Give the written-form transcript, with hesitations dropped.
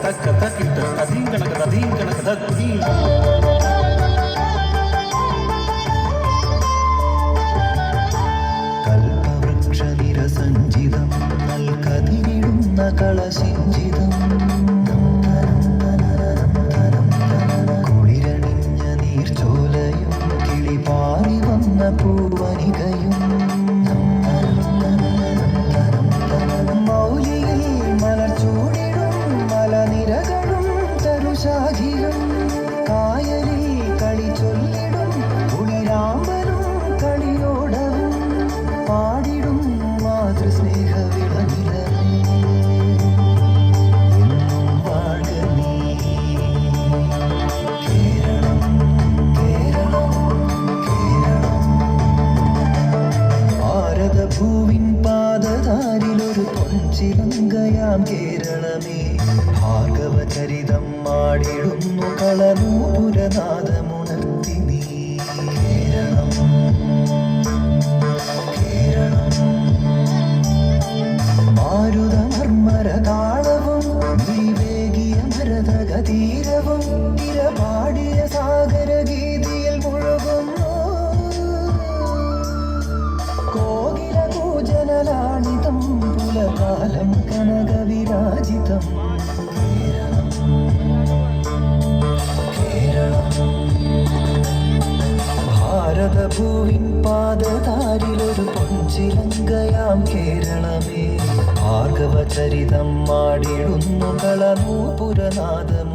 തക്ക തക്കിട്ട തധീം കണക തധീം കണക തധീം. കൽപവൃക്ഷനിരസഞ്ചിതം നൽകതിരിടുന്ന കളശിഞ്ചിതം കുളിരണിഞ്ഞ നീർച്ചോലയും കിളിപാറി വന്ന പൂവനികയും മൗലിയിൽ മലർച്ചൂടിടും മലനിരകളും തരുശാഖിയും കായലിൽ കളി ചൊല്ലിടും കുളിരാമ്പലും കളിയോടവും പാടിടും മാതൃസ്നേഹവിളനിലമേ എന്നും വാഴ നീ കേരളം കേരളം കേരളം. ഭാരതഭൂവിൻ പാദധാരിലൊരു പൊൻചിലങ്കയാം കേരളമേ ഭാർഗവചരിതം മാടിടുന്നു കളനൂപുരനാദമുണർത്തി നീ കേരളം കേരളം. മാരുതമർമ്മര താളവും വിവേകിയ ഭരതഗതീരവും ഇരപാടിയ സാഗരഗീതിയിൽ മുഴുകുന്നു കോകില കൂജനലാളിതം പുലകാലം കനകവിരാജിതം കേരളം കേരളം. ഭാരതഭൂവിൻ പാദധാരിലൊരു പൊൻചിലങ്കയാം കേരളമേ ഭാർഗവചരിതം മാടിടുന്നു കളനൂപുരനാദം